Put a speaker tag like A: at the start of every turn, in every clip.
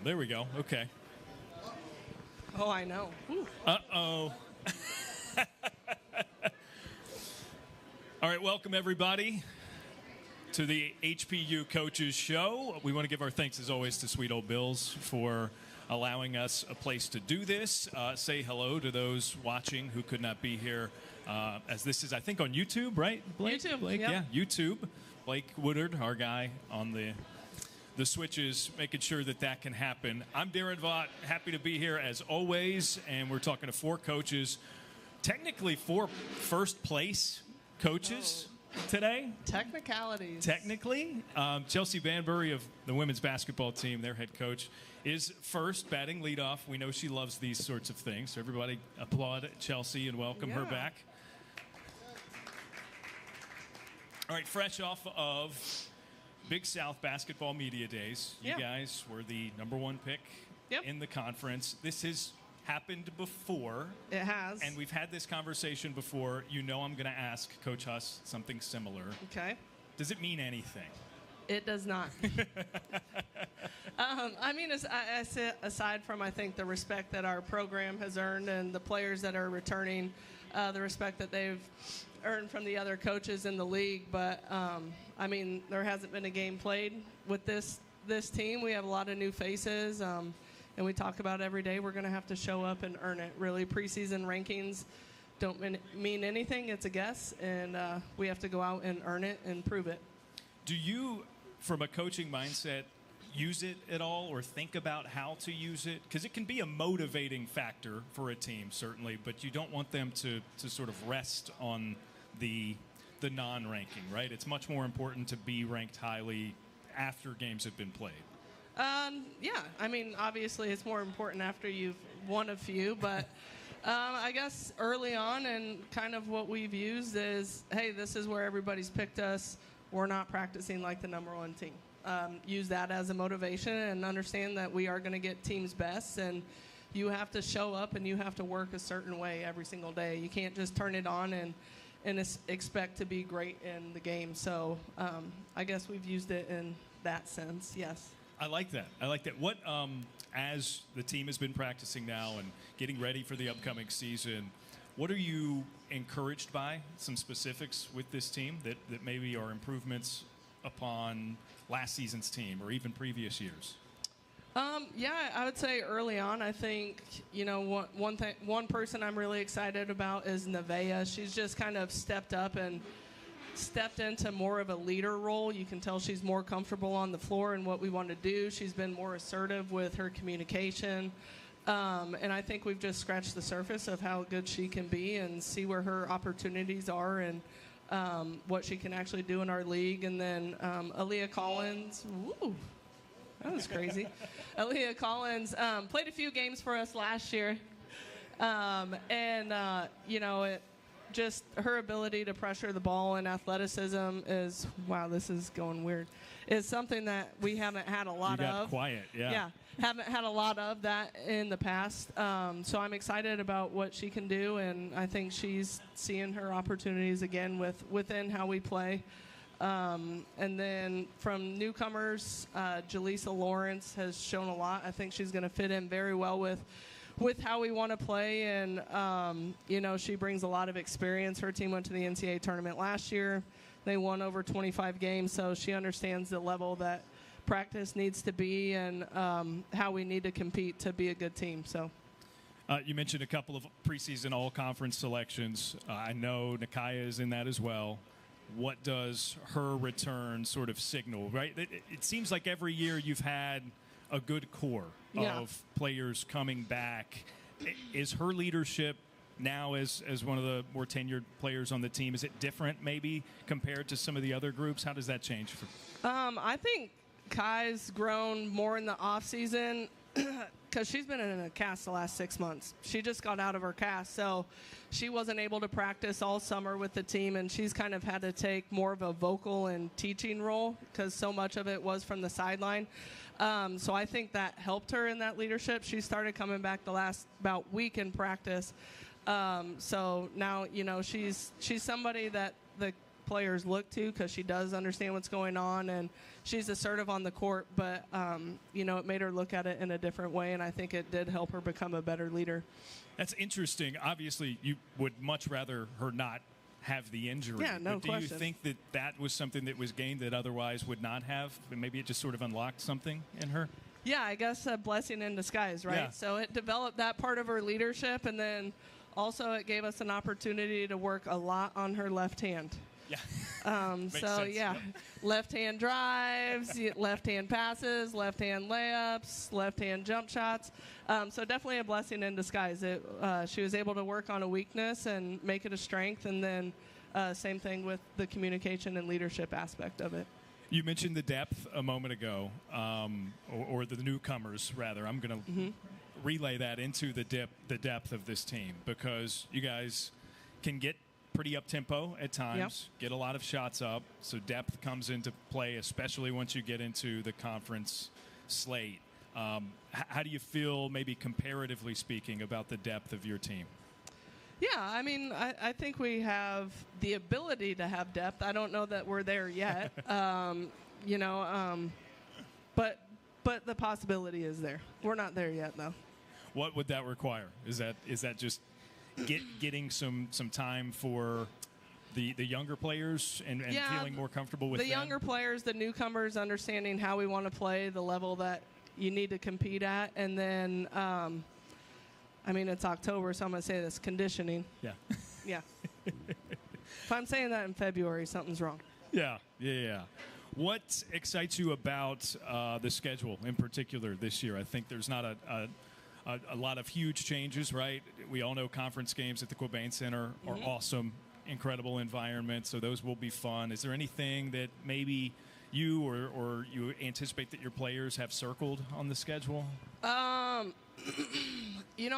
A: There we go. Okay.
B: Oh, I know.
A: Uh-oh. All right, welcome everybody to the HPU Coaches Show. We want to give our thanks as always to Sweet Old Bills for allowing us a place to do this. Say hello to those watching who could not be here, as this is, I think, on YouTube, right, Blake?
B: YouTube,
A: Blake?
B: yep.
A: Yeah, YouTube. Blake Woodard, our guy on the switches, making sure that can happen. I'm Daron Vaught, happy to be here as always, and we're talking to four coaches, technically four first-place coaches today.
B: Technicalities.
A: Technically. Chelsea Banburry of the women's basketball team, their head coach, is first, batting leadoff. We know she loves these sorts of things, so everybody applaud Chelsea and welcome her back. All right, fresh off of Big South Basketball Media Days, you guys were the #1 pick in the conference. This has happened before.
B: It has.
A: And we've had this conversation before. You know I'm going to ask Coach Huss something similar.
B: Okay.
A: Does it mean anything?
B: It does not. I mean, aside from, I think, the respect that our program has earned and the players that are returning, the respect that they've earned from the other coaches in the league. But, I mean, there hasn't been a game played with this team. We have a lot of new faces, and we talk about every day we're going to have to show up and earn it. Really, preseason rankings don't mean anything. It's a guess, and we have to go out and earn it and prove it.
A: Do you, from a coaching mindset, use it at all or think about how to use it? Because it can be a motivating factor for a team, certainly, but you don't want them to sort of rest on the non-ranking, right? It's much more important to be ranked highly after games have been played.
B: Yeah, I mean, obviously it's more important after you've won a few, but I guess early on and kind of what we've used is, hey, this is where everybody's picked us. We're not practicing like the #1 team. Use that as a motivation and understand that we are going to get teams' best, and you have to show up and you have to work a certain way every single day. You can't just turn it on and expect to be great in the game. So I guess we've used it in that sense, yes.
A: I like that. What, as the team has been practicing now and getting ready for the upcoming season, what are you encouraged by, some specifics with this team that maybe are improvements upon last season's team or even previous years?
B: Yeah, I would say early on, I think, you know, one person I'm really excited about is Nevaeh. She's just kind of stepped up and stepped into more of a leader role. You can tell she's more comfortable on the floor and what we want to do. She's been more assertive with her communication. And I think we've just scratched the surface of how good she can be and see where her opportunities are and what she can actually do in our league. And then Aaliyah Collins, woo, that was crazy. Aaliyah Collins played a few games for us last year. You know, just her ability to pressure the ball and athleticism is, wow, this is going weird, is something that we haven't had a lot of.
A: You got quiet, yeah.
B: Yeah, haven't had a lot of that in the past. So I'm excited about what she can do, and I think she's seeing her opportunities again within how we play. And then from newcomers, Jaleesa Lawrence has shown a lot. I think she's going to fit in very well with how we want to play, and you know, she brings a lot of experience. Her team went to the NCAA tournament last year. They won over 25 games, so she understands the level that practice needs to be and how we need to compete to be a good team. So,
A: you mentioned a couple of preseason all-conference selections. I know Nakaya is in that as well. What does her return sort of signal, right? It seems like every year you've had a good core of players coming back. Is her leadership now as one of the more tenured players on the team, is it different maybe compared to some of the other groups? How does that change?
B: I think Kai's grown more in the off season because she's been in a cast the last 6 months. She just got out of her cast, so she wasn't able to practice all summer with the team, and she's kind of had to take more of a vocal and teaching role because so much of it was from the sideline. So I think that helped her in that leadership. She started coming back the last about week in practice. So now, you know, she's somebody that the players look to because she does understand what's going on, and she's assertive on the court. But, it made her look at it in a different way, and I think it did help her become a better leader.
A: That's interesting. Obviously, you would much rather her not have the injury.
B: Yeah, no
A: but
B: question.
A: Do you think that that was something that was gained that otherwise would not have? Maybe it just sort of unlocked something in her?
B: Yeah, I guess a blessing in disguise, right?
A: Yeah.
B: So it developed that part of her leadership, and then also it gave us an opportunity to work a lot on her left hand.
A: Yeah.
B: So,
A: sense.
B: yeah,
A: Yep.
B: left-hand drives, left-hand passes, left-hand layups, left-hand jump shots. So definitely a blessing in disguise. She was able to work on a weakness and make it a strength, and then same thing with the communication and leadership aspect of it.
A: You mentioned the depth a moment ago, or the newcomers, rather. I'm going to relay that into the depth of this team, because you guys can get pretty up-tempo at times, get a lot of shots up, so depth comes into play, especially once you get into the conference slate. How do you feel, maybe comparatively speaking, about the depth of your team?
B: Yeah, I mean, I think we have the ability to have depth. I don't know that we're there yet, but the possibility is there. We're not there yet, though.
A: What would that require? Is that just getting some time for the younger players and feeling more comfortable with
B: the younger players, the newcomers, understanding how we want to play, the level that you need to compete at, and then it's October, so I'm going to say this, conditioning.
A: Yeah.
B: Yeah. If I'm saying that in February, something's wrong.
A: Yeah. What excites you about the schedule in particular this year? I think there's not a lot of huge changes, right? We all know conference games at the Quabain Center are awesome, incredible environment, so those will be fun. Is there anything that maybe you or you anticipate that your players have circled on the schedule?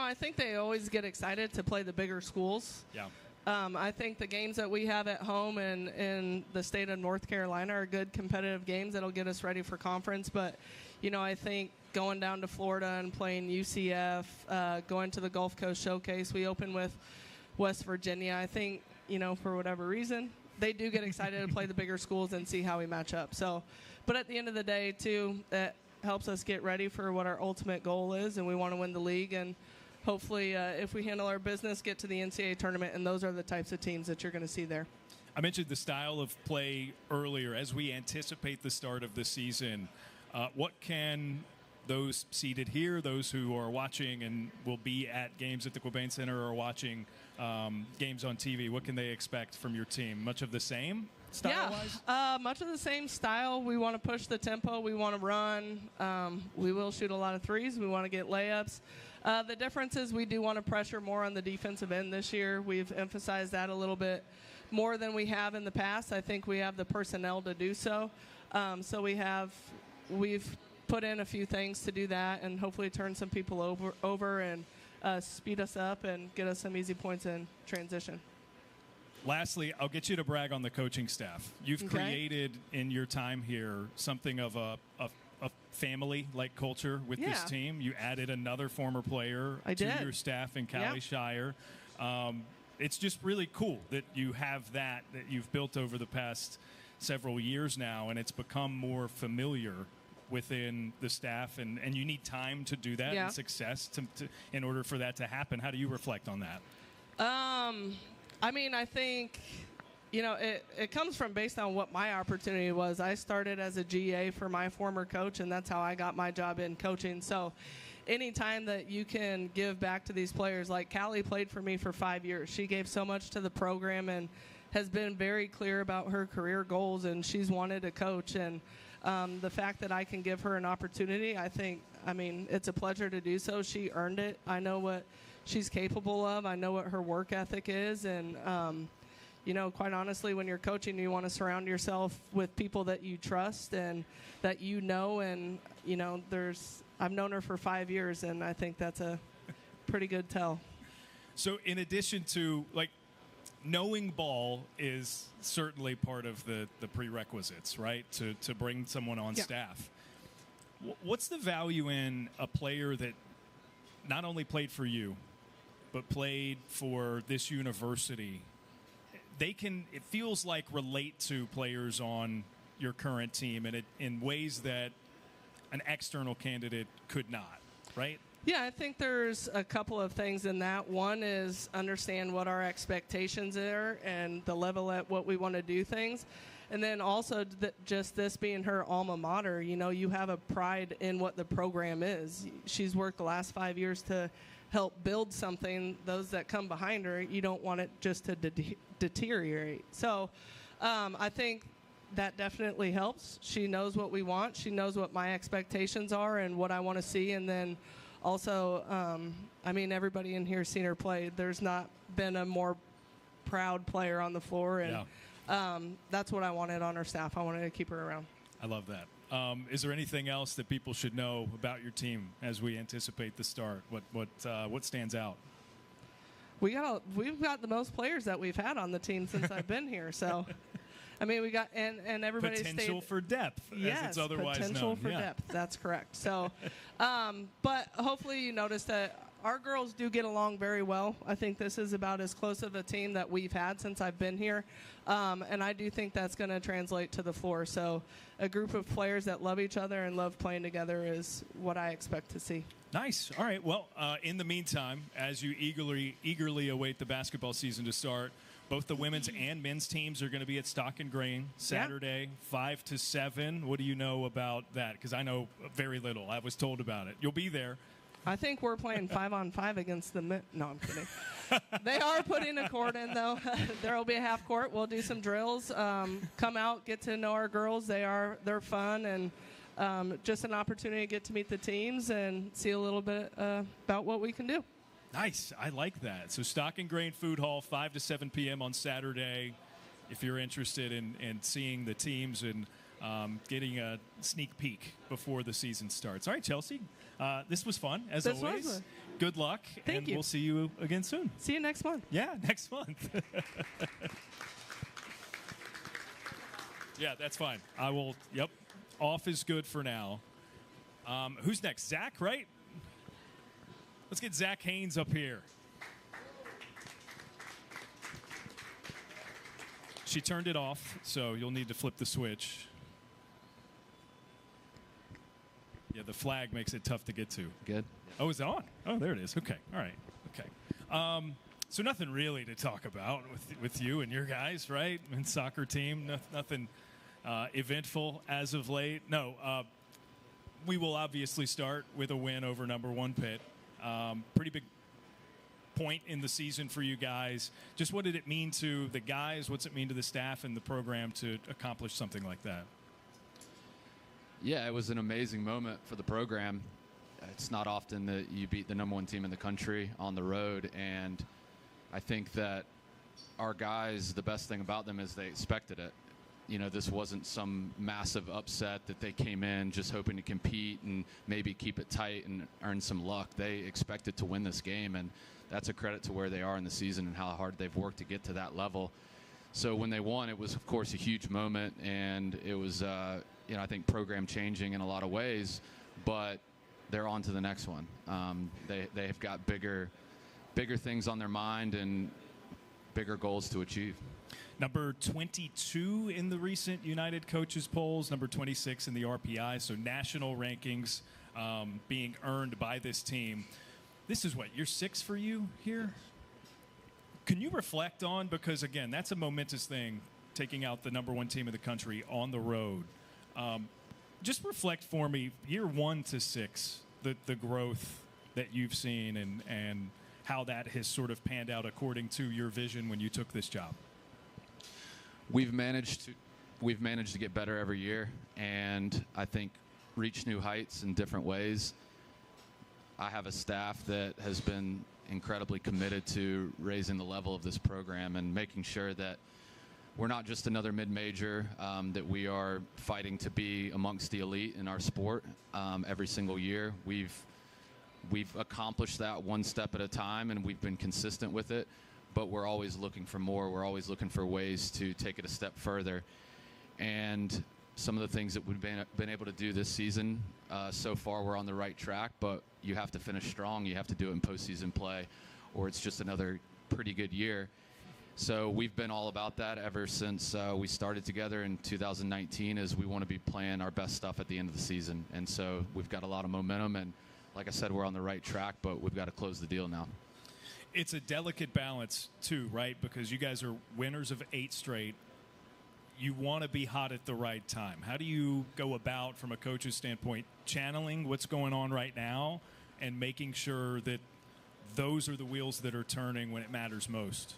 B: I think they always get excited to play the bigger schools.
A: Yeah.
B: I think the games that we have at home and in the state of North Carolina are good competitive games that'll get us ready for conference. But, I think going down to Florida and playing UCF, going to the Gulf Coast Showcase, we open with West Virginia. I think, for whatever reason, they do get excited to play the bigger schools and see how we match up. So, but at the end of the day, too, that helps us get ready for what our ultimate goal is, and we want to win the league. And hopefully, if we handle our business, get to the NCAA tournament, and those are the types of teams that you're going to see there.
A: I mentioned the style of play earlier. As we anticipate the start of the season, what can those seated here, those who are watching and will be at games at the Quabain Center or watching games on TV, what can they expect from your team? Much of the same style-wise?
B: Yeah, much of the same style. We want to push the tempo. We want to run. We will shoot a lot of threes. We want to get layups. The difference is we do want to pressure more on the defensive end this year. We've emphasized that a little bit more than we have in the past. I think we have the personnel to do so. So we've put in a few things to do that and hopefully turn some people over and speed us up and get us some easy points in transition.
A: Lastly, I'll get you to brag on the coaching staff. You've created in your time here something of a family-like culture with this team. You added another former player to your staff in Callie Shire. It's just really cool that you have that you've built over the past several years now, and it's become more familiar within the staff, and you need time to do that and success in order for that to happen. How do you reflect on that?
B: I think, it comes from based on what my opportunity was. I started as a GA for my former coach, and that's how I got my job in coaching. So anytime that you can give back to these players, like Callie played for me for 5 years. She gave so much to the program and has been very clear about her career goals, and she's wanted to coach. And the fact that I can give her an opportunity, it's a pleasure to do so. She earned it. I know what she's capable of. I know what her work ethic is. And, quite honestly, when you're coaching, you want to surround yourself with people that you trust and that you know. And, I've known her for 5 years, and I think that's a pretty good tell.
A: So in addition to, knowing ball is certainly part of the prerequisites, right, to bring someone on staff. What's the value in a player that not only played for you, but played for this university they can, it feels like, relate to players on your current team in ways that an external candidate could not, right?
B: Yeah, I think there's a couple of things in that. One is understand what our expectations are and the level at what we want to do things. And then also just this being her alma mater, you know, you have a pride in what the program is. She's worked the last 5 years to help build something. Those that come behind her, you don't want it just to deteriorate. So I think that definitely helps. She knows what we want. She knows what my expectations are and what I want to see. And then also, I mean, everybody in here has seen her play. There's not been a more proud player on the floor. And that's what I wanted on her staff. I wanted to keep her around.
A: I love that. Is there anything else that people should know about your team as we anticipate the start? What stands out?
B: We've got the most players that we've had on the team since I've been here. So, I mean, we got and everybody
A: potential for depth,
B: yes,
A: as it's otherwise
B: potential
A: known.
B: for depth. That's correct. So, but hopefully you notice that our girls do get along very well. I think this is about as close of a team that we've had since I've been here, and I do think that's going to translate to the floor. So, a group of players that love each other and love playing together is what I expect to see.
A: Nice. All right. Well, in the meantime, as you eagerly await the basketball season to start, both the women's and men's teams are going to be at Stock and Grain Saturday, 5 to 7. What do you know about that? Because I know very little. I was told about it. You'll be there.
B: I think we're playing 5-on-5 against the men. No, I'm kidding. They are putting a court in, though. There will be a half court. We'll do some drills. Come out, get to know our girls. They're fun, and just an opportunity to get to meet the teams and see a little bit about what we can do.
A: Nice. I like that. So Stock and Grain Food Hall, 5 to 7 p.m. on Saturday. If you're interested in seeing the teams and getting a sneak peek before the season starts. All right, Chelsea. This was fun, as always. Good luck.
B: Thank you.
A: We'll see you again soon.
B: See you next month.
A: Yeah, next month. Yeah, that's fine. I will. Yep. Off is good for now. Who's next? Zach, right? Let's get Zach Haines up here. She turned it off, so you'll need to flip the switch. Yeah, the flag makes it tough to get to.
C: Good.
A: Oh, is it on? Oh, there it is. Okay. All right. Okay. So nothing really to talk about with you and your guys, right? And soccer team. Nothing eventful as of late. No. We will obviously start with a win over number 1 Pitt. Pretty big point in the season for you guys. Just what did it mean to the guys? What's it mean to the staff and the program to accomplish something like that?
C: Yeah, it was an amazing moment for the program. It's not often that you beat the number 1 team in the country on the road, and I think that our guys, the best thing about them is they expected it. You know, this wasn't some massive upset that they came in just hoping to compete and maybe keep it tight and earn some luck. They expected to win this game, and that's a credit to where they are in the season and how hard they've worked to get to that level. So when they won, it was, of course, a huge moment, and it was, you know, I think program changing in a lot of ways, but they're on to the next one. They have got bigger things on their mind and bigger goals to achieve.
A: Number 22 in the recent United Coaches polls, number 26 in the RPI, so national rankings being earned by this team. This is what, year 6 for you here? Can you reflect on, because again, that's a momentous thing, taking out the number 1 team in the country on the road. Just reflect for me, year 1 to 6, the growth that you've seen and how that has sort of panned out according to your vision when you took this job.
C: We've managed to get better every year, and I think reach new heights in different ways. I have a staff that has been incredibly committed to raising the level of this program and making sure that we're not just another mid-major, that we are fighting to be amongst the elite in our sport every single year. We've accomplished that one step at a time, and we've been consistent with it, but we're always looking for more. We're always looking for ways to take it a step further. And some of the things that we've been able to do this season, so far we're on the right track, but you have to finish strong. You have to do it in postseason play, or it's just another pretty good year. So we've been all about that ever since we started together in 2019, is we want to be playing our best stuff at the end of the season. And so we've got a lot of momentum, and like I said, we're on the right track, but we've got to close the deal now.
A: It's a delicate balance, too, right? Because you guys are winners of 8 straight. You want to be hot at the right time. How do you go about, from a coach's standpoint, channeling what's going on right now and making sure that those are the wheels that are turning when it matters most?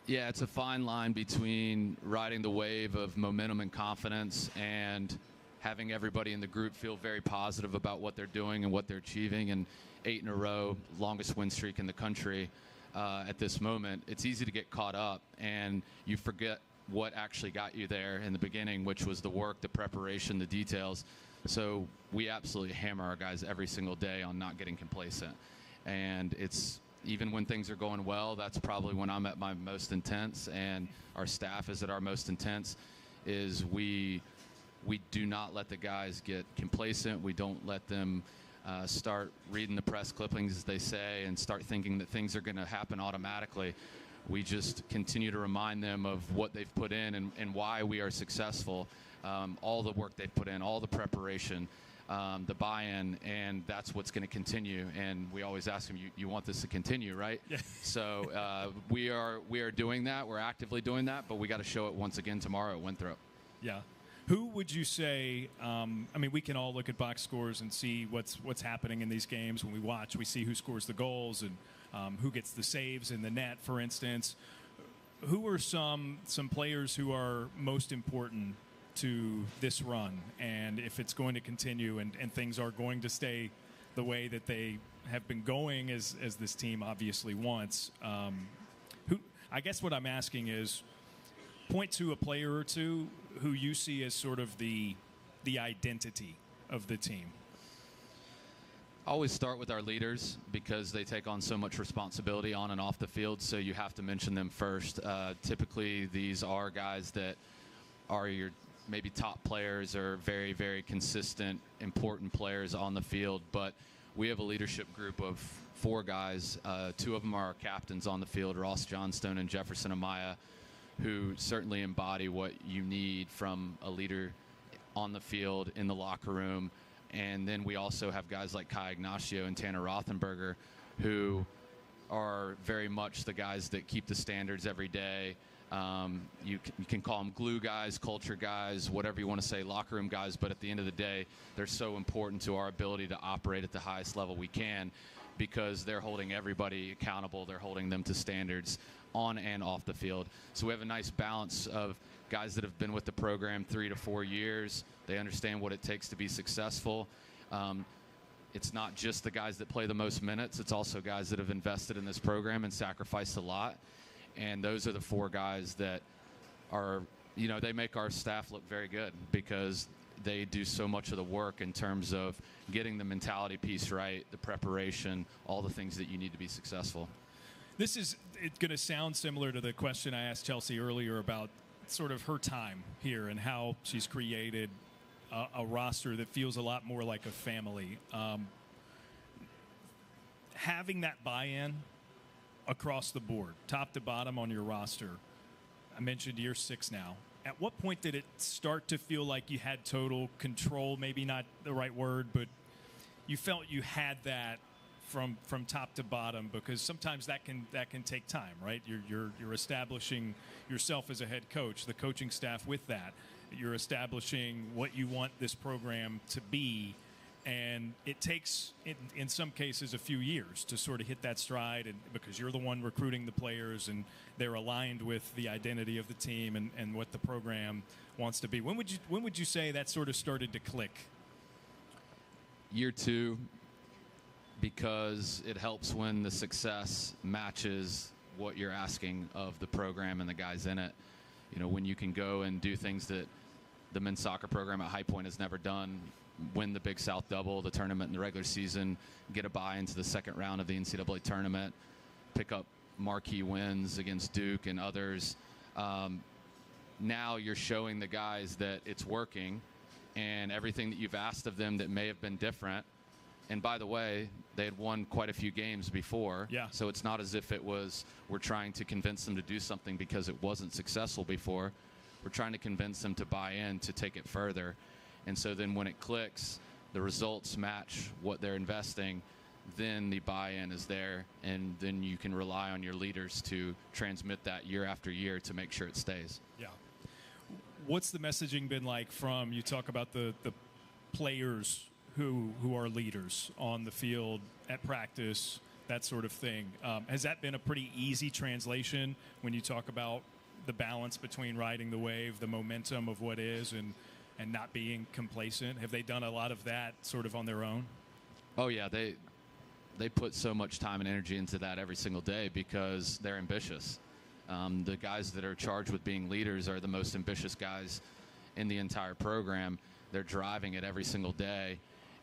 C: Yeah, it's a fine line between riding the wave of momentum and confidence and having everybody in the group feel very positive about what they're doing and what they're achieving. And 8 in a row, longest win streak in the country at this moment. It's easy to get caught up, and you forget what actually got you there in the beginning, which was the work, the preparation, the details. So we absolutely hammer our guys every single day on not getting complacent. And it's, even when things are going well, that's probably when I'm at my most intense, and our staff is at our most intense, is we do not let the guys get complacent. We don't let them start reading the press clippings, as they say, and start thinking that things are going to happen automatically. We just continue to remind them of what they've put in and why we are successful, all the work they've put in, all the preparation, the buy-in, and that's what's going to continue. And we always ask them, you want this to continue, right? Yeah. So we are doing that. We're actively doing that, but we got to show it once again tomorrow at Winthrop.
A: Yeah. Who would you say, I mean, we can all look at box scores and see what's happening in these games. When we watch, we see who scores the goals and who gets the saves in the net, for instance. Who are some players who are most important to this run, and if it's going to continue and things are going to stay the way that they have been going as this team obviously wants? I guess what I'm asking is, point to a player or two who you see as sort of the identity of the team.
C: I always start with our leaders because they take on so much responsibility on and off the field, so you have to mention them first. Typically, these are guys that are your maybe top players or very, very consistent, important players on the field, but we have a leadership group of 4 guys. 2 of them are our captains on the field, Ross Johnstone and Jefferson Amaya, who certainly embody what you need from a leader on the field, in the locker room. And then we also have guys like Kai Ignacio and Tanner Rothenberger, who are very much the guys that keep the standards every day. You can call them glue guys, culture guys, whatever you want to say, locker room guys, but at the end of the day, they're so important to our ability to operate at the highest level we can, because they're holding everybody accountable. They're holding them to standards on and off the field. So we have a nice balance of guys that have been with the program 3 to 4 years. They understand what it takes to be successful. It's not just the guys that play the most minutes. It's also guys that have invested in this program and sacrificed a lot. And those are the 4 guys that are, they make our staff look very good, because they do so much of the work in terms of getting the mentality piece right, the preparation, all the things that you need to be successful.
A: This is going to sound similar to the question I asked Chelsea earlier about sort of her time here and how she's created a roster that feels a lot more like a family. Having that buy-in across the board, top to bottom on your roster, I mentioned year 6 now. At what point did it start to feel like you had total control? Maybe not the right word, but you felt you had that from top to bottom, because sometimes that can take time, right? You're establishing yourself as a head coach, the coaching staff with that. You're establishing what you want this program to be, and it takes in some cases a few years to sort of hit that stride, and because you're the one recruiting the players and they're aligned with the identity of the team and what the program wants to be. When would you say that sort of started to click?
C: Year 2. Because it helps when the success matches what you're asking of the program and the guys in it. When you can go and do things that the men's soccer program at High Point has never done, win the Big South Double, the tournament in the regular season, get a bye into the second round of the NCAA tournament, pick up marquee wins against Duke and others. Now you're showing the guys that it's working, and everything that you've asked of them that may have been different And by the way, they had won quite a few games before.
A: Yeah.
C: So it's not as if it was we're trying to convince them to do something because it wasn't successful before. We're trying to convince them to buy in, to take it further. And so then when it clicks, the results match what they're investing, then the buy-in is there, and then you can rely on your leaders to transmit that year after year to make sure it stays.
A: Yeah. What's the messaging been like from, you talk about the players who are leaders on the field, at practice, that sort of thing. Has that been a pretty easy translation when you talk about the balance between riding the wave, the momentum of what is, and not being complacent? Have they done a lot of that sort of on their own?
C: Oh, yeah. They put so much time and energy into that every single day because they're ambitious. The guys that are charged with being leaders are the most ambitious guys in the entire program. They're driving it every single day,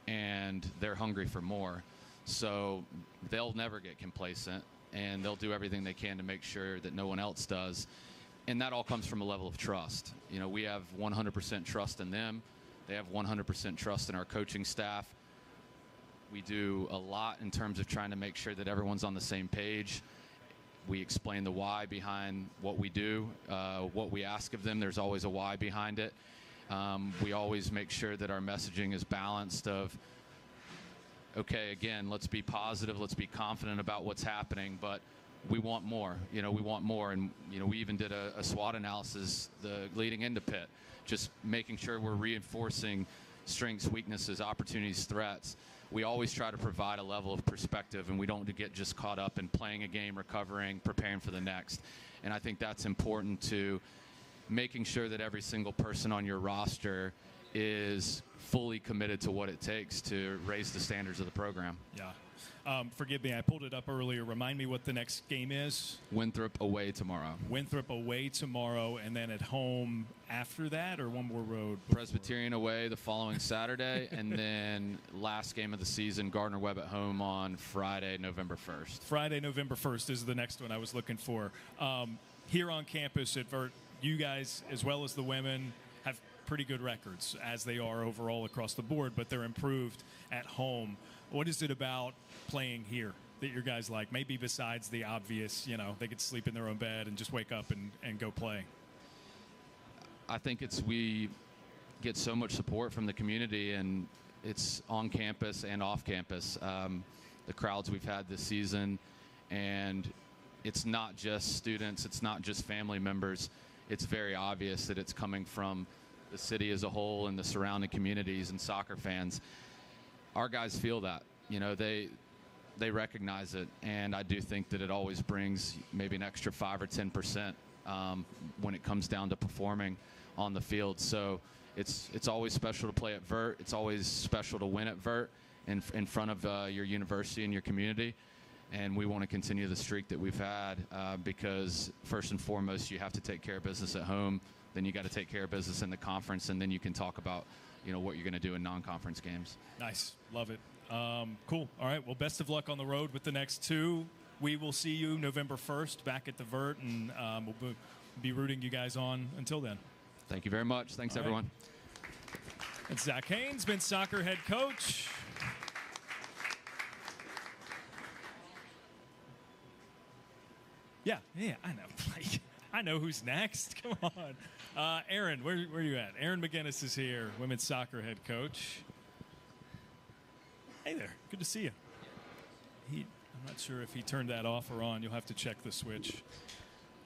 C: and they're hungry for more. So they'll never get complacent, and they'll do everything they can to make sure that no one else does. And that all comes from a level of trust. You know, we have 100% trust in them. They have 100% trust in our coaching staff. We do a lot in terms of trying to make sure that everyone's on the same page. We explain the why behind what we do, what we ask of them. There's always a why behind it. We always make sure that our messaging is balanced of, okay, again, let's be positive, let's be confident about what's happening, but we want more. You know, we want more. And, you know, we even did a SWOT analysis leading into Pitt, just making sure we're reinforcing strengths, weaknesses, opportunities, threats. We always try to provide a level of perspective, and we don't get just caught up in playing a game, recovering, preparing for the next. And I think that's important to making sure that every single person on your roster is fully committed to what it takes to raise the standards of the program.
A: Yeah. Forgive me, I pulled it up earlier. Remind me what the next game is.
C: Winthrop away tomorrow.
A: Winthrop away tomorrow, and then at home after that, or one more road?
C: Presbyterian away the following Saturday, and then last game of the season, Gardner-Webb at home on Friday, November 1st.
A: Friday, November 1st is the next one I was looking for. Here on campus at Vaught, you guys, as well as the women, have pretty good records, as they are overall across the board, but they're improved at home. What is it about playing here that your guys like? Maybe besides the obvious, you know, they could sleep in their own bed and just wake up and go play.
C: I think we get so much support from the community, and it's on campus and off campus. The crowds we've had this season, and it's not just students, it's not just family members. It's very obvious that it's coming from the city as a whole and the surrounding communities and soccer fans. Our guys feel that, you know, they recognize it, and I do think that it always brings maybe an extra 5 or 10% when it comes down to performing on the field. So it's always special to play at Vaught. It's always special to win at Vaught in front of your university and your community. And we want to continue the streak that we've had because first and foremost, you have to take care of business at home. Then you got to take care of business in the conference, and then you can talk about, you know, what you're going to do in non-conference games.
A: Nice. Love it. Cool. All right. Well, best of luck on the road with the next two. We will see you November 1st back at the Vaught, and we'll be rooting you guys on until then.
C: Thank you very much. Thanks, everyone.
A: It's Zach Haines, men's soccer head coach. Yeah, I know. I know who's next. Come on. Aaron, where are you at? Aaron McGuiness is here, women's soccer head coach. Hey there. Good to see you. I'm not sure if he turned that off or on. You'll have to check the switch.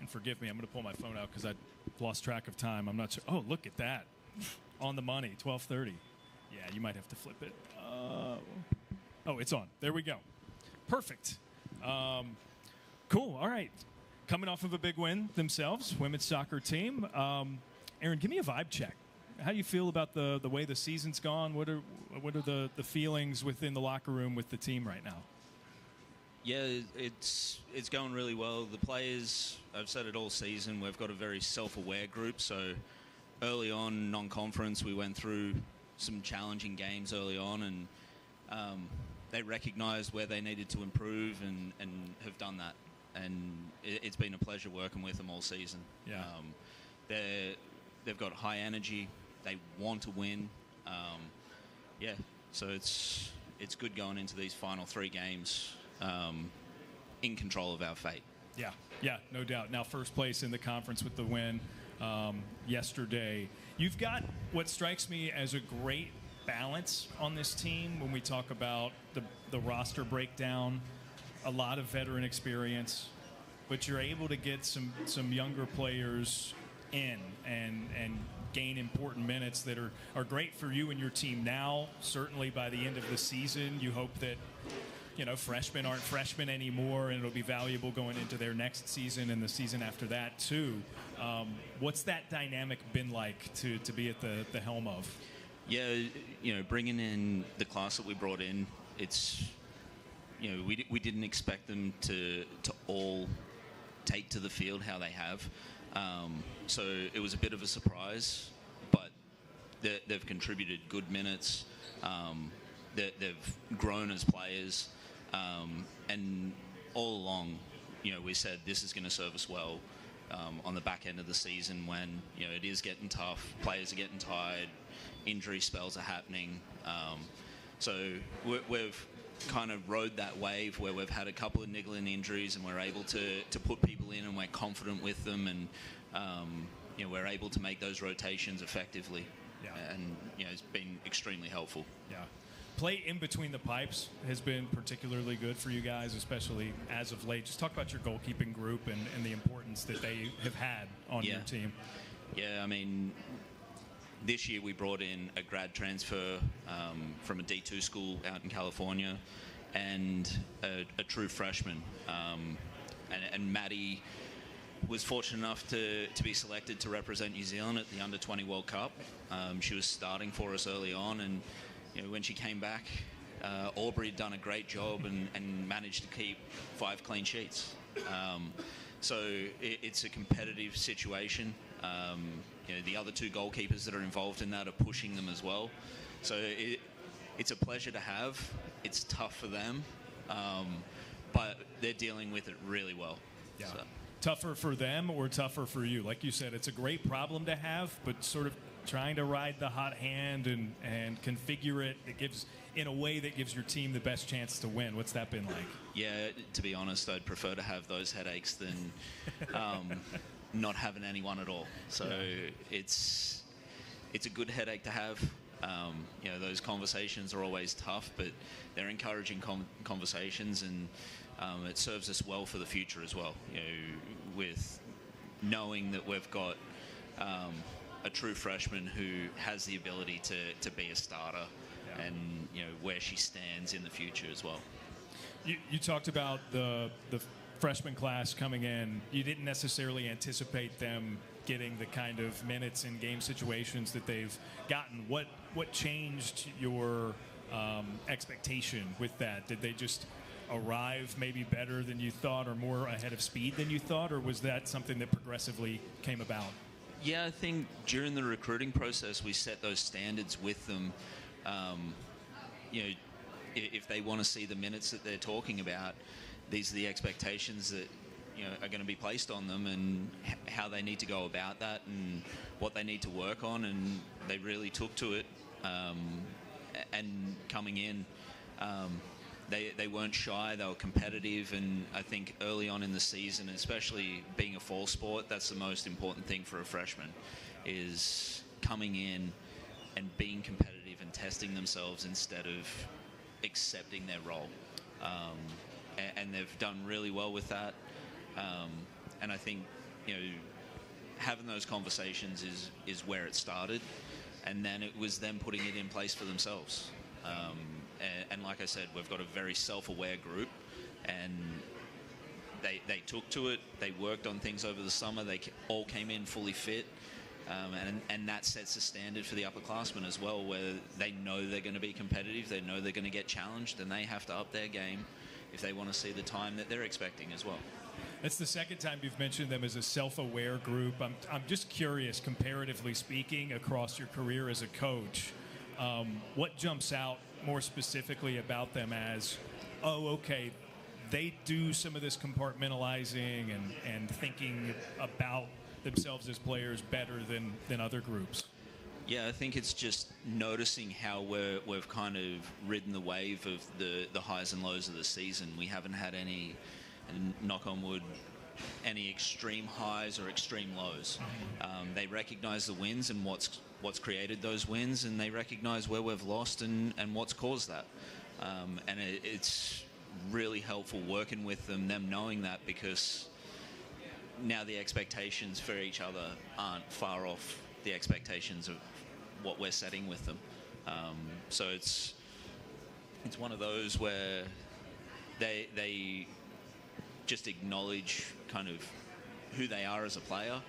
A: And forgive me, I'm going to pull my phone out because I lost track of time. I'm not sure. Oh, look at that. On the money, 12:30. Yeah, you might have to flip it. Oh, it's on. There we go. Perfect. Cool. All right. Coming off of a big win themselves, women's soccer team. Aaron, give me a vibe check. How do you feel about the way the season's gone? What are the feelings within the locker room with the team right now?
D: Yeah, it's going really well. The players, I've said it all season, we've got a very self-aware group. So early on, non-conference, we went through some challenging games early on, and they recognized where they needed to improve and have done that. And it's been a pleasure working with them all season.
A: Yeah.
D: They've got high energy. They want to win. So it's good going into these final 3 games in control of our fate.
A: Yeah, no doubt. Now, first place in the conference with the win yesterday. You've got what strikes me as a great balance on this team when we talk about the roster breakdown. A lot of veteran experience, but you're able to get some younger players in and gain important minutes that are great for you and your team now. Certainly by the end of the season, you hope that freshmen aren't freshmen anymore, and it'll be valuable going into their next season and the season after that too. What's that dynamic been like to be at the helm of?
D: Yeah, bringing in the class that we brought in, it's, we didn't expect them to all take to the field how they have. So it was a bit of a surprise, but they've contributed good minutes. They've grown as players, and all along, we said this is going to serve us well on the back end of the season when it is getting tough, players are getting tired, injury spells are happening. So we've kind of rode that wave where we've had a couple of niggling injuries and we're able to put people in and we're confident with them, and we're able to make those rotations effectively.
A: Yeah.
D: And it's been extremely helpful.
A: Yeah. Play in between the pipes has been particularly good for you guys, especially as of late. Just talk about your goalkeeping group and the importance that they have had on your team.
D: Yeah, I mean, this year we brought in a grad transfer from a D2 school out in California and a true freshman. And Maddie was fortunate enough to be selected to represent New Zealand at the Under-20 World Cup. She was starting for us early on, and when she came back, Aubrey had done a great job and managed to keep 5 clean sheets. So it's a competitive situation. The other 2 goalkeepers that are involved in that are pushing them as well. So it's a pleasure to have. It's tough for them, but they're dealing with it really well.
A: Yeah.
D: So.
A: Tougher for them or tougher for you? Like you said, it's a great problem to have, but sort of trying to ride the hot hand and configure it in a way that gives your team the best chance to win. What's that been like?
D: Yeah, to be honest, I'd prefer to have those headaches than not having anyone at all. So it's a good headache to have. Those conversations are always tough, but they're encouraging conversations, and it serves us well for the future as well. With knowing that we've got a true freshman who has the ability to be a starter, and where she stands in the future as well.
A: You talked about the freshman class coming in. You didn't necessarily anticipate them getting the kind of minutes in game situations that they've gotten. What changed your expectation with that? Did they just arrive maybe better than you thought, or more ahead of speed than you thought, or was that something that progressively came about?
D: Yeah, I think during the recruiting process, we set those standards with them. If they want to see the minutes that they're talking about, these are the expectations that are going to be placed on them, and how they need to go about that, and what they need to work on. And they really took to it. And coming in, they weren't shy. They were competitive, and I think early on in the season, especially being a fall sport, that's the most important thing for a freshman, is coming in and being competitive and testing themselves instead of accepting their role. And they've done really well with that. And I think having those conversations is where it started, and then it was them putting it in place for themselves. And like I said, we've got a very self-aware group, and they took to it. They worked on things over the summer. They all came in fully fit, and that sets the standard for the upperclassmen as well, where they know they're going to be competitive. They know they're going to get challenged, and they have to up their game if they want to see the time that they're expecting as well.
A: It's the second time you've mentioned them as a self-aware group. I'm just curious, comparatively speaking, across your career as a coach, what jumps out more specifically about them as, oh, okay, they do some of this compartmentalizing and thinking about themselves as players better than other groups?
D: Yeah, I think it's just noticing how we've kind of ridden the wave of the highs and lows of the season. We haven't had any, and knock on wood, any extreme highs or extreme lows. They recognize the wins and what's created those wins, and they recognize where we've lost and what's caused that. And it's really helpful working with them knowing that, because now the expectations for each other aren't far off the expectations of what we're setting with them. So it's one of those where they just acknowledge kind of who they are as a player,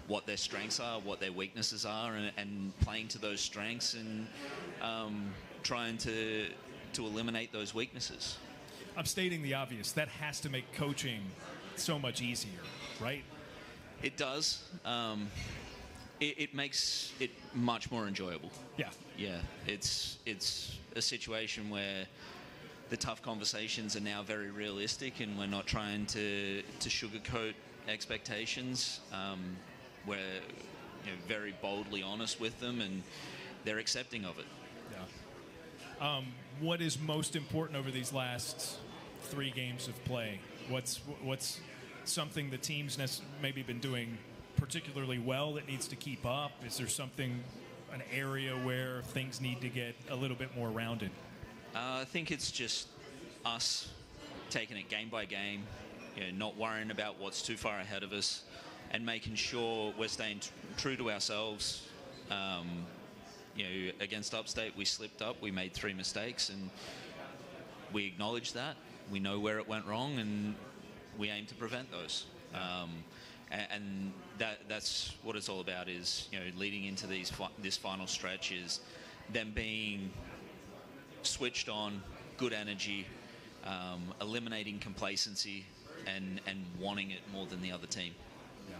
D: what their strengths are, what their weaknesses are, and playing to those strengths and trying to eliminate those weaknesses.
A: I'm stating the obvious. That has to make coaching so much easier, right?
D: It does. It makes it much more enjoyable.
A: Yeah.
D: Yeah. It's a situation where the tough conversations are now very realistic, and we're not trying to sugarcoat expectations. We're very boldly honest with them, and they're accepting of it.
A: Yeah. What is most important over these last 3 games of play? What's something the team's maybe been doing particularly well that needs to keep up? Is there an area where things need to get a little bit more rounded?
D: I think it's just us taking it game by game, not worrying about what's too far ahead of us, and making sure we're staying true to ourselves. Against Upstate, we slipped up. We made 3 mistakes, and we acknowledge that. We know where it went wrong, and we aim to prevent those. And that's what it's all about, is leading into this final stretch, is them being switched on, good energy, eliminating complacency, and wanting it more than the other team.
A: Yeah.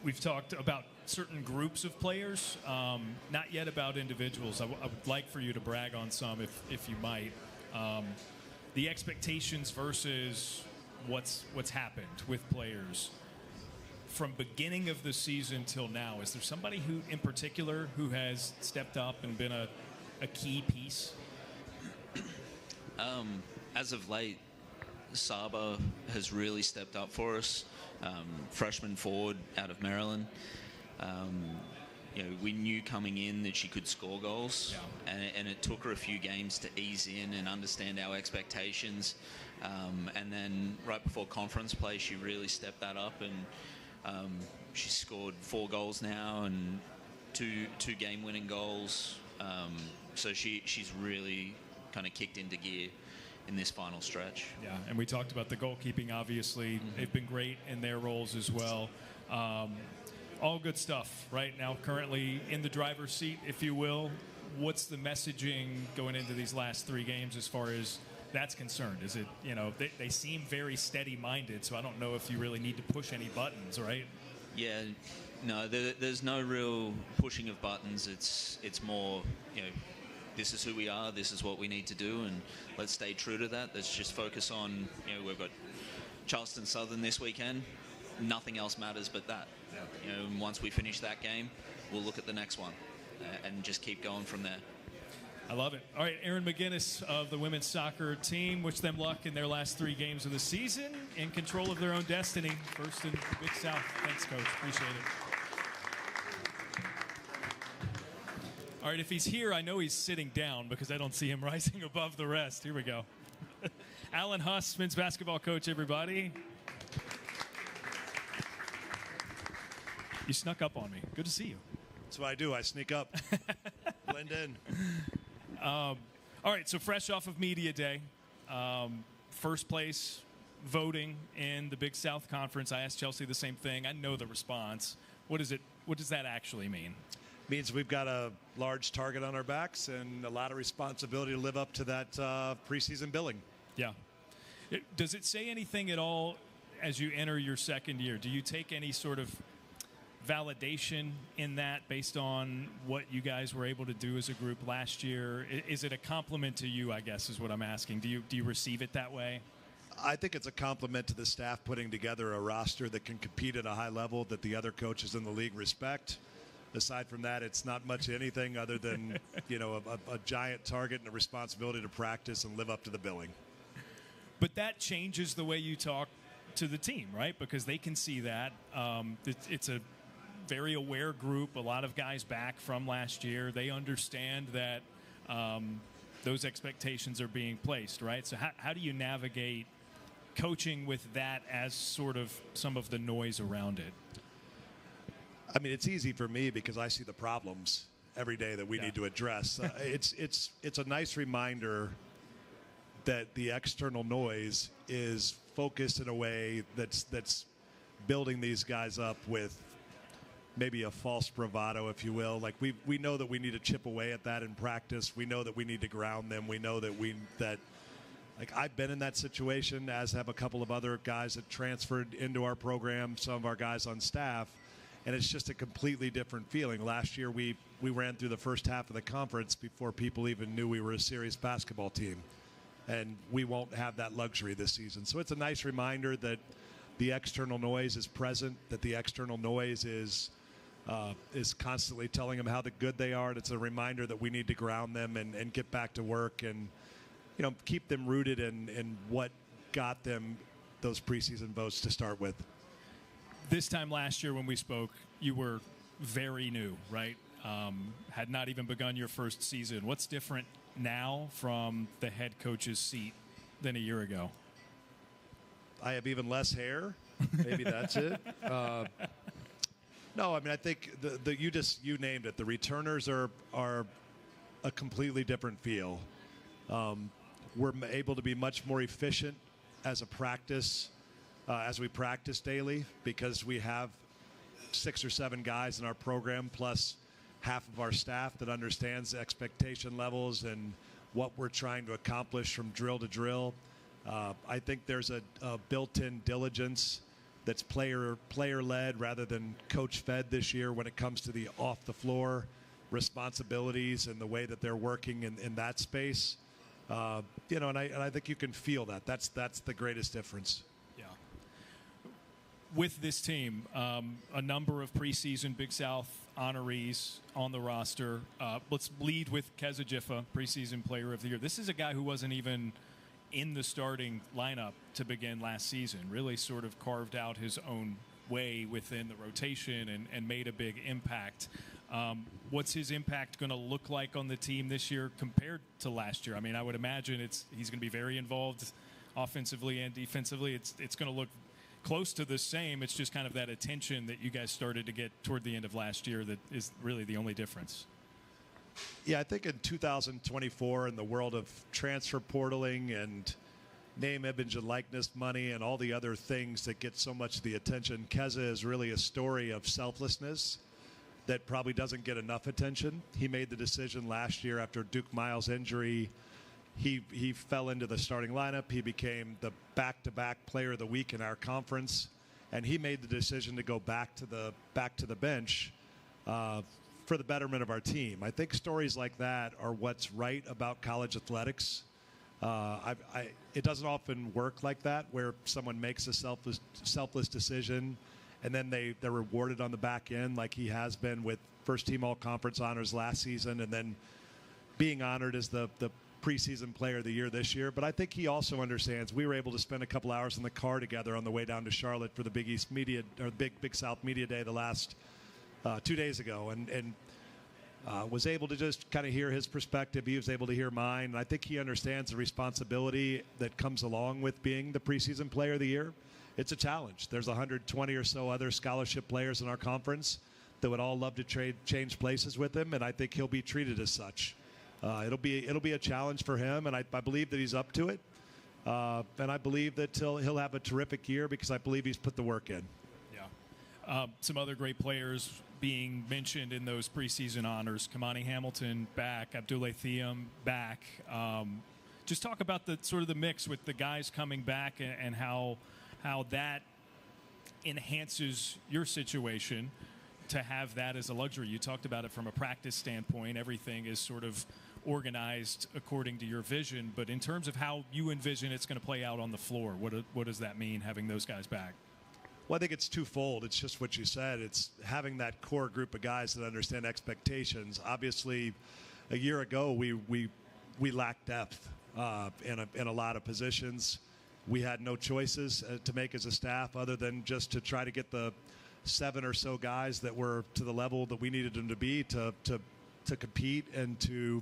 A: We've talked about certain groups of players, not yet about individuals. I would like for you to brag on some, if you might. The expectations versus what's happened with players from beginning of the season till now. Is there somebody who, in particular, who has stepped up and been a key piece?
D: As of late, Saba has really stepped up for us. Freshman forward out of Maryland. We knew coming in that she could score goals, and it took her a few games to ease in and understand our expectations. And then right before conference play, she really stepped that up, and she's scored 4 goals now and two game-winning goals. So she's really kind of kicked into gear in this final stretch.
A: Yeah, and we talked about the goalkeeping, obviously. Mm-hmm. They've been great in their roles as well. All good stuff right now, currently in the driver's seat, if you will. What's the messaging going into these last 3 games as far as that's concerned? Is it, they seem very steady-minded, so I don't know if you really need to push any buttons, right?
D: Yeah, no, there's no real pushing of buttons. It's more, this is who we are, this is what we need to do, and let's stay true to that. Let's just focus on, we've got Charleston Southern this weekend. Nothing else matters but that. Yeah. And once we finish that game, we'll look at the next one and just keep going from there.
A: I love it. All right, Aaron McGuiness of the women's soccer team. Wish them luck in their last 3 games of the season, in control of their own destiny. First in the Big South. Thanks, Coach. Appreciate it. All right, if he's here, I know he's sitting down because I don't see him rising above the rest. Here we go. Alan Huss, men's basketball coach, everybody. You snuck up on me. Good to see you.
E: That's what I do. I sneak up. Blend in.
A: All right, so fresh off of Media Day, first place voting in the Big South Conference. I asked Chelsea the same thing. I know the response. What does that actually mean?
E: Means we've got a large target on our backs and a lot of responsibility to live up to that preseason billing.
A: Yeah. Does it say anything at all as you enter your second year? Do you take any sort of validation in that based on what you guys were able to do as a group last year? Is it a compliment to you, I guess, is what I'm asking. Do you receive it that way?
E: I think it's a compliment to the staff putting together a roster that can compete at a high level that the other coaches in the league respect. Aside from that, it's not much anything other than, a giant target and a responsibility to practice and live up to the billing.
A: But that changes the way you talk to the team, right? Because they can see that. It's a very aware group, a lot of guys back from last year. They understand that those expectations are being placed, right? So how do you navigate coaching with that as sort of some of the noise around it?
E: I mean, it's easy for me because I see the problems every day that we need to address. It's a nice reminder that the external noise is focused in a way that's building these guys up with maybe a false bravado, if you will. Like we know that we need to chip away at that in practice. We know that we need to ground them. We know that like I've been in that situation, as have a couple of other guys that transferred into our program, some of our guys on staff, and it's just a completely different feeling. Last year we ran through the first half of the conference before people even knew we were a serious basketball team, and we won't have that luxury this season. So it's a nice reminder that the external noise is present, that the external noise is constantly telling them how good they are. And it's a reminder that we need to ground them and get back to work and, keep them rooted in what got them those preseason votes to start with.
A: This time last year when we spoke, you were very new, right? Had not even begun your first season. What's different now from the head coach's seat than a year ago?
E: I have even less hair. Maybe that's it. No, I mean, I think you named it. The returners are a completely different feel. We're able to be much more efficient as a practice, as we practice daily, because we have 6 or 7 guys in our program, plus half of our staff that understands the expectation levels and what we're trying to accomplish from drill to drill. I think there's a built-in diligence that's player-led rather than coach-fed this year when it comes to the off-the-floor responsibilities and the way that they're working in that space. And I think you can feel that. That's the greatest difference.
A: Yeah. With this team, a number of preseason Big South honorees on the roster. Let's lead with Keza Jiffa, preseason player of the year. This is a guy who wasn't even in the starting lineup to begin last season, really sort of carved out his own way within the rotation and made a big impact. What's his impact going to look like on the team this year compared to last year? I mean, I would imagine he's going to be very involved offensively and defensively. It's going to look close to the same. It's just kind of that attention that you guys started to get toward the end of last year that is really the only difference.
E: Yeah, I think in 2024, in the world of transfer portaling and name, image, and likeness money and all the other things that get so much of the attention, Keza is really a story of selflessness that probably doesn't get enough attention. He made the decision last year after Duke Miles' injury. He fell into the starting lineup. He became the back-to-back player of the week in our conference, and he made the decision to go back to the bench for the betterment of our team. I think stories like that are what's right about college athletics. It doesn't often work like that, where someone makes a selfless decision and then they're rewarded on the back end, like he has been with first-team all-conference honors last season and then being honored as the preseason player of the year this year. But I think he also understands. We were able to spend a couple hours in the car together on the way down to Charlotte for the Big East Media, or Big South Media Day the last 2 days ago, and was able to just kind of hear his perspective. He was able to hear mine. And I think he understands the responsibility that comes along with being the preseason player of the year. It's a challenge. There's 120 or so other scholarship players in our conference that would all love to change places with him, and I think he'll be treated as such. It'll be a challenge for him, and I believe that he's up to it. And I believe that he'll have a terrific year because I believe he's put the work in.
A: Yeah. Some other great players being mentioned in those preseason honors: Kamani Hamilton back, Abdoulaye Thiam back. Just talk about the sort of the mix with the guys coming back and how that enhances your situation to have that as a luxury. You talked about it from a practice standpoint. Everything is sort of organized according to your vision, but in terms of how you envision it's going to play out on the floor, what does that mean, having those guys back?
E: Well, I think it's twofold. It's just what you said. It's having that core group of guys that understand expectations. Obviously, a year ago, we lacked depth in a lot of positions. We had no choices to make as a staff other than just to try to get the 7 or so guys that were to the level that we needed them to be to compete and to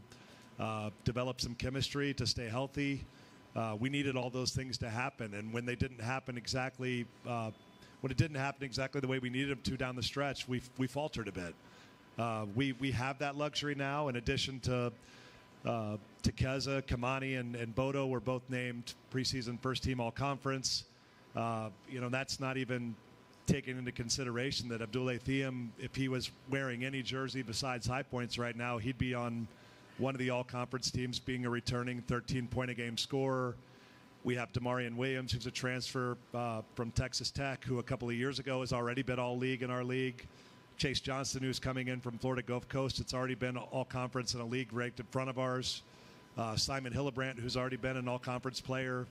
E: develop some chemistry, to stay healthy. We needed all those things to happen, and when they didn't happen exactly, when it didn't happen exactly the way we needed them to down the stretch, we faltered a bit. We have that luxury now. In addition to Keza, Kamani, and Bodo were both named preseason first team all conference. That's not even taking into consideration that Abdoulaye Thiam, if he was wearing any jersey besides High Points right now, he'd be on one of the all-conference teams, being a returning 13-point-a-game scorer. We have Damarian Williams, who's a transfer from Texas Tech, who a couple of years ago has already been all-league in our league. Chase Johnston, who's coming in from Florida Gulf Coast, it's already been all-conference in a league ranked in front of ours. Simon Hillebrand, who's already been an all-conference player.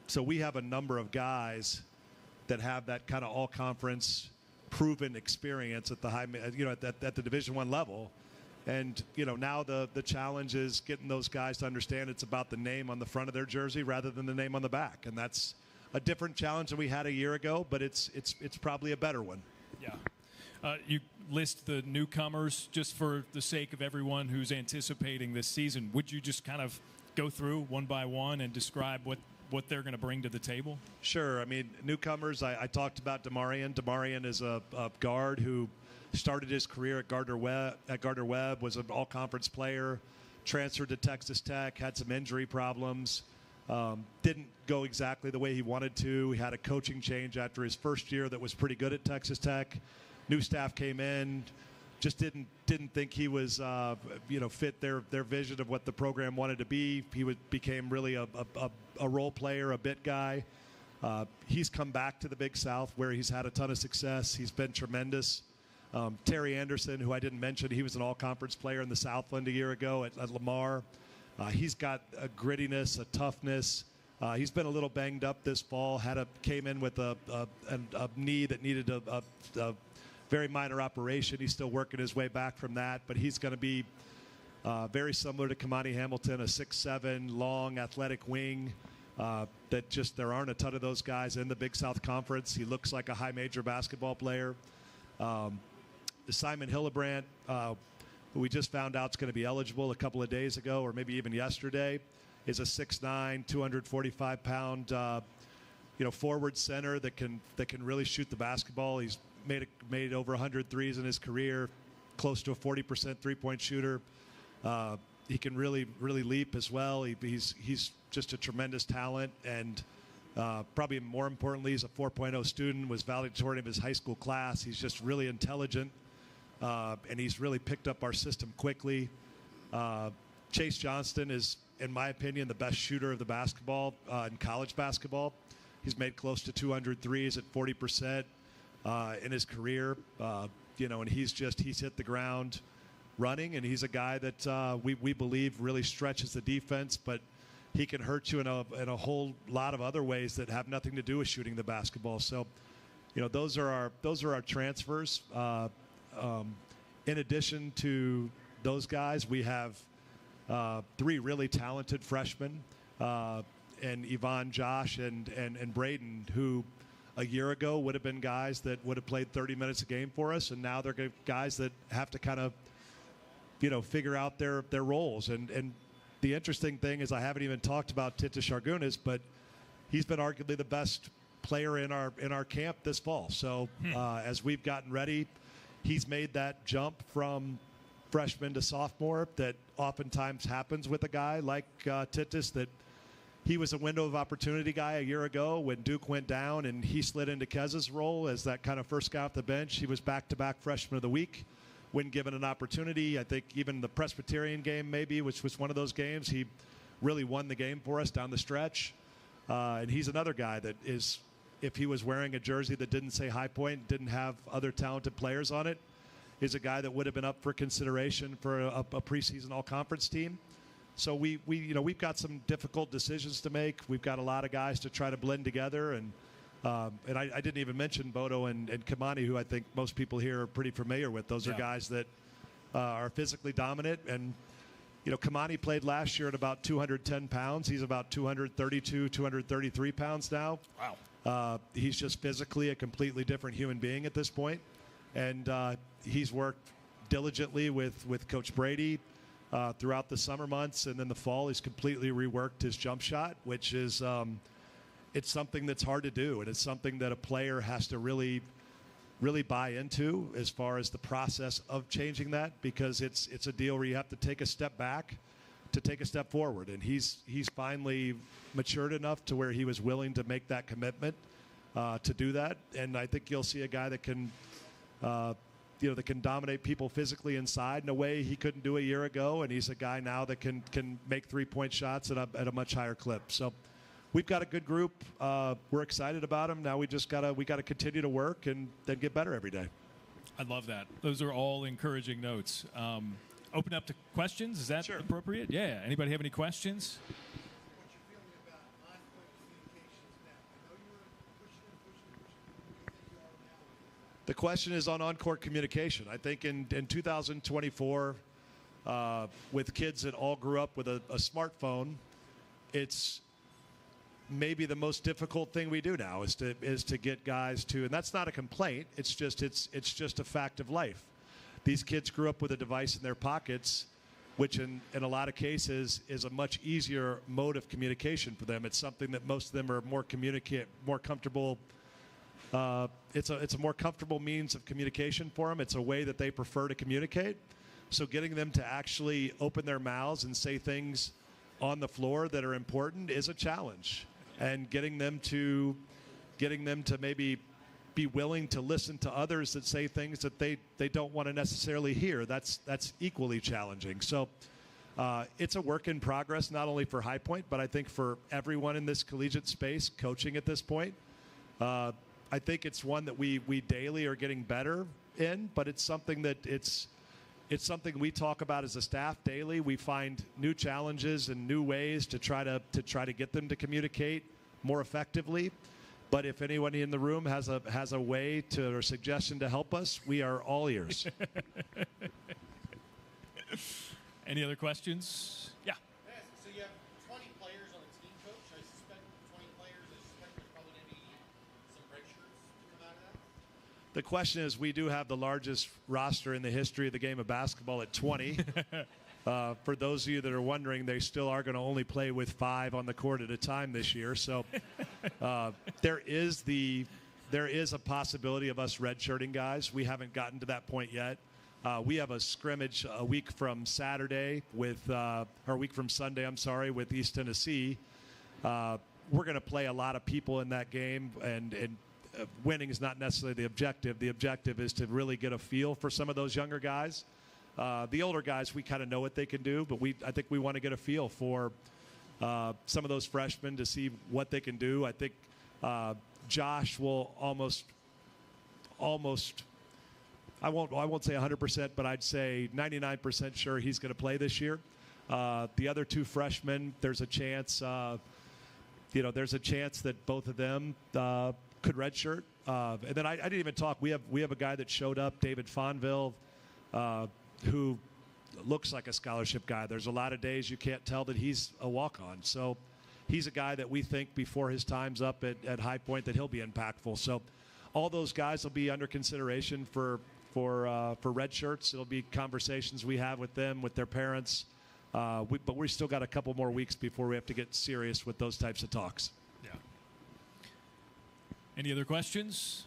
E: So we have a number of guys that have that kind of all-conference proven experience at the high, at the Division I level. And, now the challenge is getting those guys to understand it's about the name on the front of their jersey rather than the name on the back. And that's a different challenge than we had a year ago, but it's probably a better one.
A: Yeah. You list the newcomers just for the sake of everyone who's anticipating this season. Would you just kind of go through one by one and describe what they're going to bring to the table?
E: Sure. I mean, newcomers, I talked about Damarian. Damarian is a guard who started his career at Gardner Webb, was an all-conference player, transferred to Texas Tech, had some injury problems, didn't go exactly the way he wanted to. He had a coaching change after his first year that was pretty good at Texas Tech. New staff came in, just didn't think he was fit their vision of what the program wanted to be. He became really a role player, a bit guy. He's come back to the Big South where he's had a ton of success. He's been tremendous. Terry Anderson, who I didn't mention, he was an all-conference player in the Southland a year ago at Lamar. He's got a grittiness, a toughness. He's been a little banged up this fall. Came in with a knee that needed a very minor operation. He's still working his way back from that, but he's going to be very similar to Kamani Hamilton, a 6'7", long, athletic wing. There aren't a ton of those guys in the Big South Conference. He looks like a high major basketball player. Simon Hillebrand, who we just found out is going to be eligible a couple of days ago, or maybe even yesterday, is a 6'9", 245-pound, forward center that can really shoot the basketball. He's made over 100 threes in his career, close to a 40% three-point shooter. He can really leap as well. He's just a tremendous talent, and probably more importantly, he's a 4.0 student, was valedictorian of his high school class. He's just really intelligent, and he's really picked up our system quickly. Chase Johnston is, in my opinion, the best shooter of the basketball in college basketball. He's made close to 200 threes at 40% in his career, and he's hit the ground running, and he's a guy that we believe really stretches the defense, but he can hurt you in a whole lot of other ways that have nothing to do with shooting the basketball. So, those are our transfers. In addition to those guys, we have 3 really talented freshmen, and Yvonne, Josh, and Braden, who a year ago would have been guys that would have played 30 minutes a game for us, and now they're guys that have to kind of, figure out their roles. And the interesting thing is I haven't even talked about Tita Shargunas, but he's been arguably the best player in our camp this fall. So as we've gotten ready, he's made that jump from freshman to sophomore that oftentimes happens with a guy like Titus, that he was a window of opportunity guy a year ago when Duke went down, and he slid into Kez's role as that kind of first guy off the bench. He was back-to-back freshman of the week when given an opportunity. I think even the Presbyterian game maybe, which was one of those games, he really won the game for us down the stretch. And he's another guy that is, if he was wearing a jersey that didn't say High Point, didn't have other talented players on it, is a guy that would have been up for consideration for a preseason all-conference team. So we've got some difficult decisions to make. We've got a lot of guys to try to blend together, and And I didn't even mention Bodo and Kamani, who I think most people here are pretty familiar with. Those are guys that are physically dominant. And, Kamani played last year at about 210 pounds. He's about 232, 233 pounds now.
A: Wow.
E: He's just physically a completely different human being at this point. And he's worked diligently with Coach Brady throughout the summer months. And then the fall, he's completely reworked his jump shot, which is it's something that's hard to do. And it's something that a player has to really buy into as far as the process of changing that, because it's a deal where you have to take a step back to take a step forward. And he's finally matured enough to where he was willing to make that commitment to do that. And I think you'll see a guy that can that can dominate people physically inside in a way he couldn't do a year ago. And he's a guy now that can make three-point shots at a much higher clip. So we've got a good group. We're excited about them. Now we gotta continue to work and then get better every day.
A: I love that. Those are all encouraging notes. Open up to questions. Is that appropriate? Yeah. Anybody have any questions?
F: What's your feeling about on-court communications now? I know you were pushing. Where do you think you are now?
E: The question is on on-court communication. I think in 2024, with kids that all grew up with a smartphone, it's maybe the most difficult thing we do now is to get guys to, and that's not a complaint. It's just a fact of life. These kids grew up with a device in their pockets, which in a lot of cases is a much easier mode of communication for them. It's something that most of them are more comfortable. It's a more comfortable means of communication for them. It's a way that they prefer to communicate. So getting them to actually open their mouths and say things on the floor that are important is a challenge. And getting them to maybe be willing to listen to others that say things that they don't want to necessarily hear, that's equally challenging. So it's a work in progress, not only for High Point, but I think for everyone in this collegiate space coaching at this point. I think it's one that we daily are getting better in, but it's something that it's something we talk about as a staff daily. We find new challenges and new ways to try to get them to communicate more effectively. But if anyone in the room has a way to or suggestion to help us, we are all ears.
A: Any other questions? Yeah.
F: So you have 20 players on the team, Coach. I suspect 20 players. I suspect there's probably going to be some red shirts to come out of that.
E: The question is, we do have the largest roster in the history of the game of basketball at 20. For those of you that are wondering, they still are going to only play with 5 on the court at a time this year. So there is a possibility of us redshirting guys. We haven't gotten to that point yet. We have a scrimmage a week from Sunday, I'm sorry, with East Tennessee. We're going to play a lot of people in that game, and winning is not necessarily the objective. The objective is to really get a feel for some of those younger guys. The older guys, we kind of know what they can do, but I think we want to get a feel for some of those freshmen to see what they can do. I think Josh will almost I won't say 100%, but I'd say 99% sure he's going to play this year. The other 2 freshmen, there's a chance that both of them could redshirt. And then I didn't even talk. We have a guy that showed up, David Fonville, who looks like a scholarship guy. There's a lot of days you can't tell that he's a walk-on. So he's a guy that we think before his time's up at High Point that he'll be impactful. So all those guys will be under consideration for red shirts. It'll be conversations we have with them, with their parents. But we still got a couple more weeks before we have to get serious with those types of talks.
A: Yeah. Any other questions?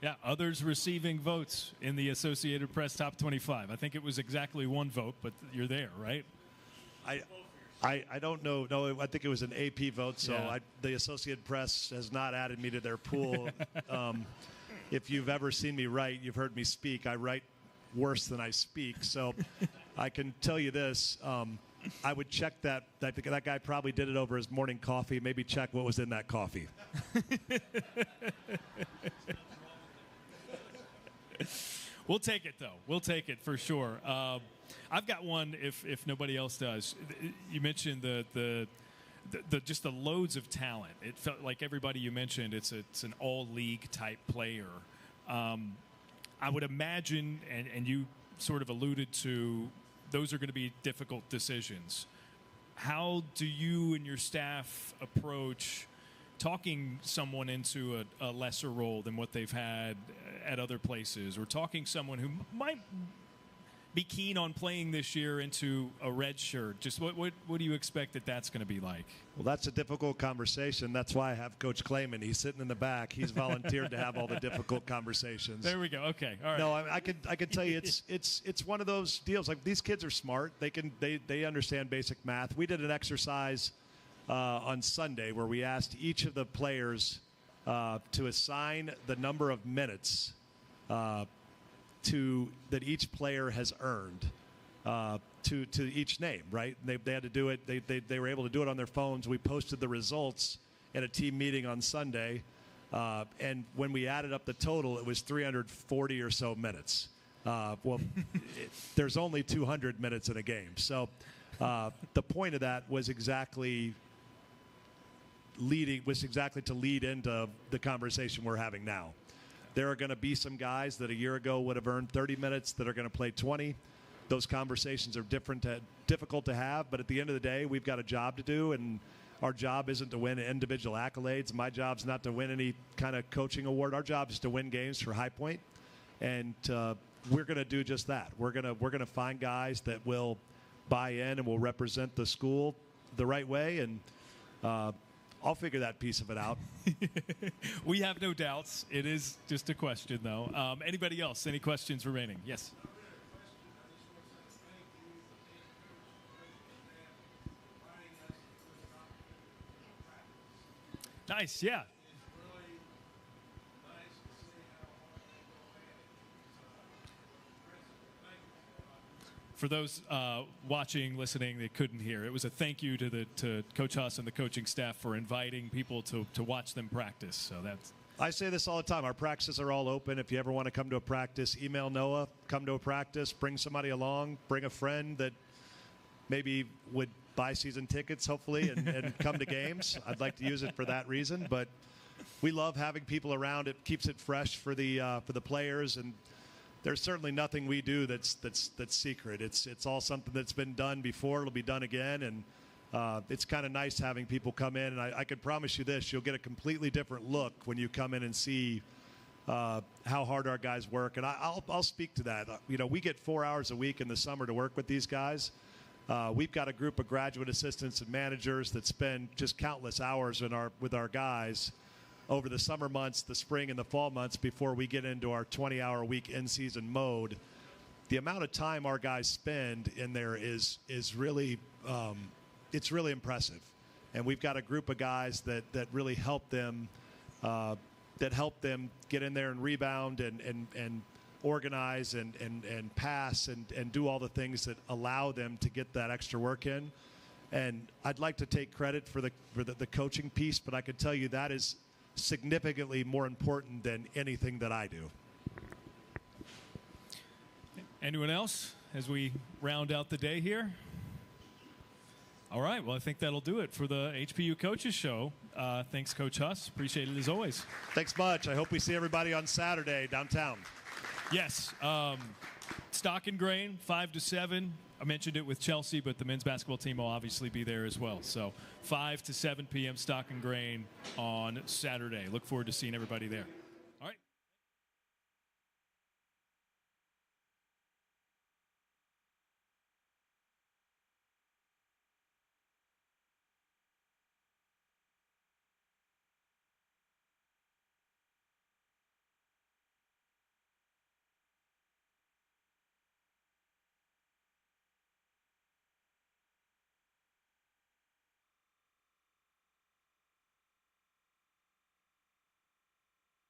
A: Yeah, others receiving votes in the Associated Press Top 25. I think it was exactly 1 vote, but you're there, right?
E: I don't know. No, I think it was an AP vote, so
A: Yeah.
E: The Associated Press has not added me to their pool. If you've ever seen me write, you've heard me speak. I write worse than I speak, so I can tell you this. I would check that guy probably did it over his morning coffee. Maybe check what was in that coffee.
A: We'll take it, though. We'll take it for sure. I've got one. If nobody else does, you mentioned the just the loads of talent. It felt like everybody you mentioned, it's an all-league type player. I would imagine, and you sort of alluded to, those are going to be difficult decisions. How do you and your staff approach talking someone into a lesser role than what they've had at other places, or talking someone who might be keen on playing this year into a red shirt? Just what do you expect that's going to be like?
E: Well, that's a difficult conversation. That's why I have Coach Clayman. He's sitting in the back. He's volunteered to have all the difficult conversations.
A: There we go. Okay. All right.
E: No, I can tell you it's one of those deals. Like, these kids are smart. They understand basic math. We did an exercise on Sunday where we asked each of the players to assign the number of minutes that each player has earned to each name, right? They had to do it. They were able to do it on their phones. We posted the results at a team meeting on Sunday, and when we added up the total, it was 340 or so minutes. There's only 200 minutes in a game, so the point of that was exactly to lead into the conversation we're having now. There are going to be some guys that a year ago would have earned 30 minutes that are going to play 20. Those conversations are difficult to have, but at the end of the day, we've got a job to do, and our job isn't to win individual accolades. My job's not to win any kind of coaching award. Our job is to win games for High Point, and we're going to do just that. We're going to find guys that will buy in and will represent the school the right way, and I'll figure that piece of it out.
A: We have no doubts. It is just a question, though. Anybody else? Any questions remaining? Yes. Nice, yeah. For those watching, listening, that couldn't hear, it was a thank you to Coach Huss and the coaching staff for inviting people to watch them practice. So that's.
E: I say this all the time. Our practices are all open. If you ever want to come to a practice, email Noah, come to a practice, bring somebody along, bring a friend that maybe would buy season tickets, hopefully, and come to games. I'd like to use it for that reason. But we love having people around. It keeps it fresh for the players, and there's certainly nothing we do that's secret. It's all something that's been done before. It'll be done again, and it's kind of nice having people come in. And I can promise you this: you'll get a completely different look when you come in and see how hard our guys work. And I'll speak to that. We get 4 hours a week in the summer to work with these guys. We've got a group of graduate assistants and managers that spend just countless hours with our guys over the summer months, the spring and the fall months, before we get into our 20-hour-a-week in-season mode. The amount of time our guys spend in there is really it's really impressive. And we've got a group of guys that really help them get in there and rebound and organize and pass and do all the things that allow them to get that extra work in. And I'd like to take credit for the coaching piece, but I can tell you that is significantly more important than anything that I do.
A: Anyone else as we round out the day here? All right, well, I think that'll do it for the HPU Coaches Show. Thanks, Coach Huss. Appreciate it as always.
E: Thanks much. I hope we see everybody on Saturday downtown.
A: Yes. Stock and Grain, 5 to 7. I mentioned it with Chelsea, but the men's basketball team will obviously be there as well. So 5 to 7 p.m. Stock and Grain on Saturday. Look forward to seeing everybody there.